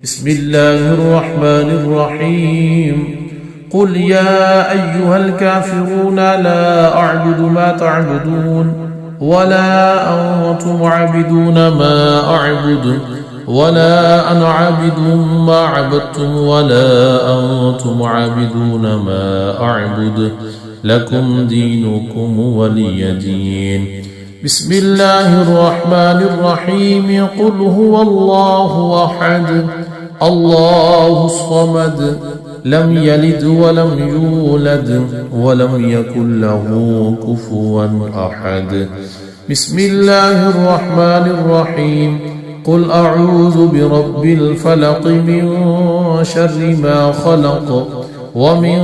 بسم الله الرحمن الرحيم قل يا أيها الكافرون لا أعبد ما تعبدون ولا أنتم عابدون ما أعبد ولا أنا عابد ما عبدتم ولا أنتم عابدون ما أعبد لكم دينكم ولي دين. بسم الله الرحمن الرحيم قل هو الله أحد الله الصمد لم يلد ولم يولد ولم يكن له كفوا أحد. بسم الله الرحمن الرحيم قل أعوذ برب الفلق من شر ما خلق ومن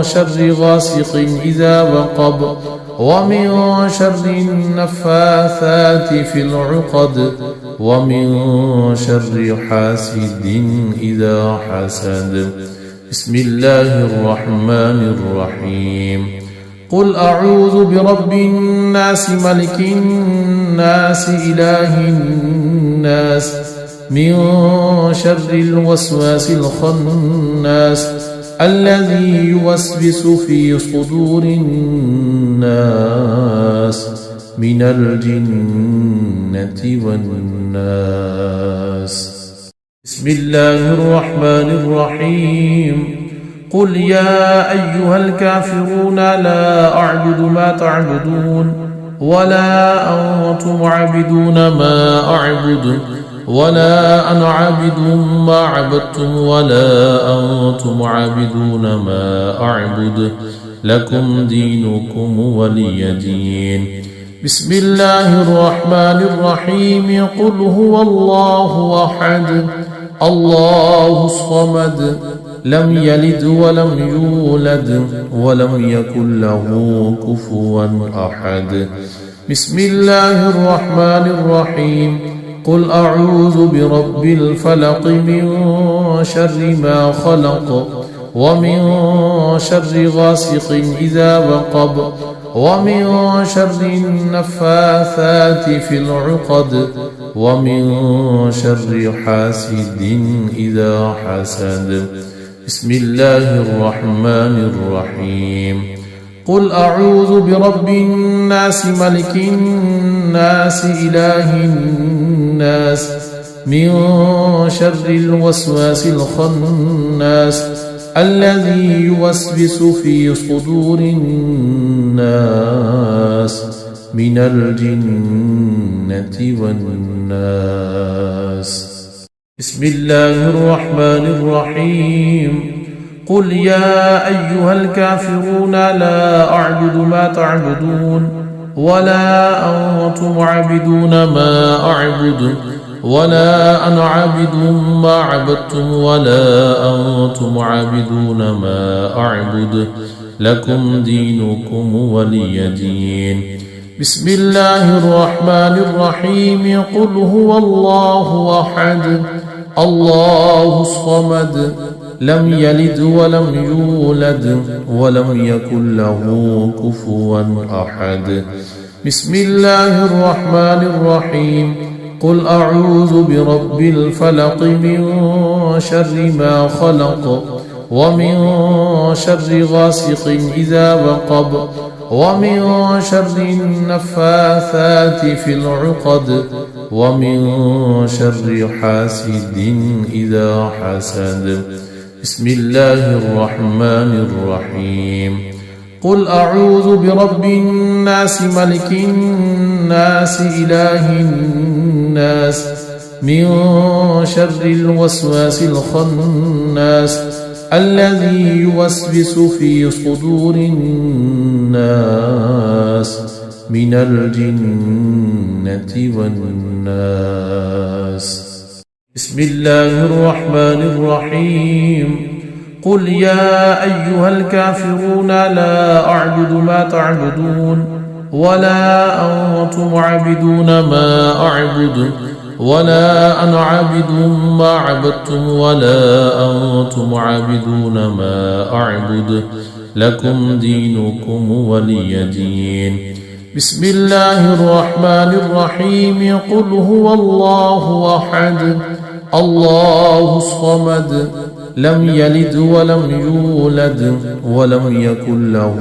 شر غاسق إذا وقب ومن شر النفاثات في العقد ومن شر حاسد إذا حسد. بسم الله الرحمن الرحيم قل أعوذ برب الناس ملك الناس إله الناس من شر الوسواس الخناس الذي يوسوس في صدور الناس من الجنة والناس. بسم الله الرحمن الرحيم قل يا أيها الكافرون لا أعبد ما تعبدون ولا أنتم عابدون ما أعبد ولا أنا عابد ما عبدتم ولا أنتم عابدون ما أعبد لكم دينكم ولي دين. بسم الله الرحمن الرحيم قل هو الله أحد الله الصمد لم يلد ولم يولد ولم يكن له كفوا أحد. بسم الله الرحمن الرحيم قل أعوذ برب الفلق من شر ما خلق ومن شر غاسق إذا وقب ومن شر النفاثات في العقد ومن شر حاسد إذا حسد. بسم الله الرحمن الرحيم قل أعوذ برب الناس ملك الناس إله الناس من شر الوسواس الخناس الذي يوسوس في صدور الناس من الجنة والناس. بسم الله الرحمن الرحيم قل يا أيها الكافرون لا أعبد ما تعبدون ولا أنتم عابدون ما أعبد ولا أنا عابد ما عبدتم ولا أنتم عابدون ما أعبد لكم دينكم ولي دين. بسم الله الرحمن الرحيم قل هو الله أحد الله الصمد لم يلد ولم يولد ولم يكن له كفوا أحد. بسم الله الرحمن الرحيم قل أعوذ برب الفلق من شر ما خلق ومن شر غاسق إذا وقب ومن شر النفاثات في العقد ومن شر حاسد إذا حسد. بسم الله الرحمن الرحيم قل أعوذ برب الناس ملك الناس إله الناس من شر الوسواس الخناس الذي يوسوس في صدور الناس من الجنة والناس. بسم الله الرحمن الرحيم قل يا أيها الكافرون لا أعبد ما تعبدون ولا أنتم عابدون ما أعبد ولا أنا عابد ما عبدتم ولا أنتم عابدون ما أعبد لكم دينكم ولي دين. بسم الله الرحمن الرحيم قل هو الله أحد الله الصمد لم يلد ولم يولد ولم يكن له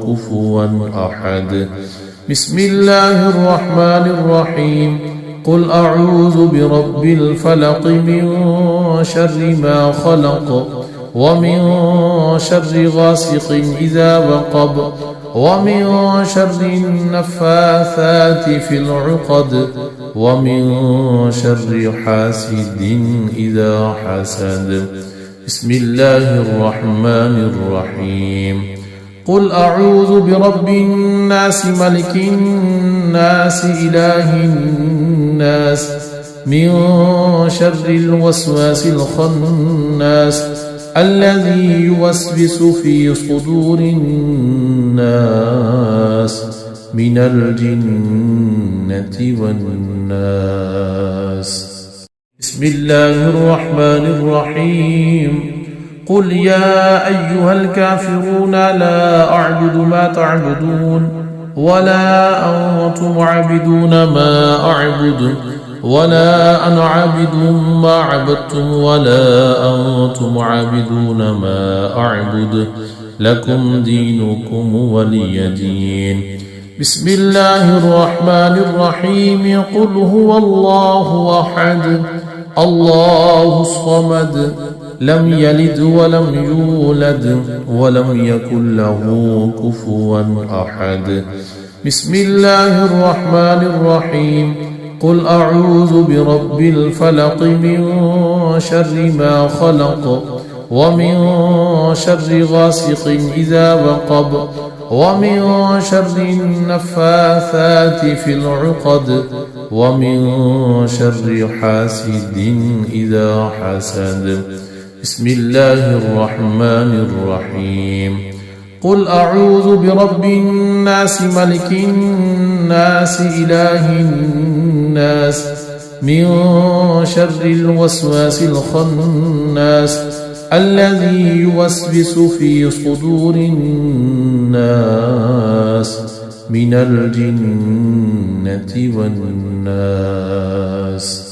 كفوا أحد. بسم الله الرحمن الرحيم. قل أعوذ برب الفلق من شر ما خلق ومن شر غاسق إذا وقب ومن شر النفاثات في العقد ومن شر حاسد إذا حسد. بسم الله الرحمن الرحيم. قل أعوذ برب الناس ملك الناس إله الناس من شر الوسواس الخناس الذي يوسوس في صدور الناس من الجنة والناس. بسم الله الرحمن الرحيم. قل يا أيها الكافرون لا أعبد ما تعبدون ولا أنتم عابدون ما أعبد ولا أنا عابد ما عبدتم ولا أنتم عابدون ما أعبد لكم دينكم ولي دين. بسم الله الرحمن الرحيم. قل هو الله أحد الله الصمد لم يلد ولم يولد ولم يكن له كفوا أحد. بسم الله الرحمن الرحيم. قل أعوذ برب الفلق من شر ما خلق ومن شر غاسق إذا وقب ومن شر النفاثات في العقد ومن شر حاسد إذا حسد. بسم الله الرحمن الرحيم. قل أعوذ برب الناس ملك الناس إله الناس من شر الوسواس الخناس الذي يوسوس في صدور الناس من الجنة والناس.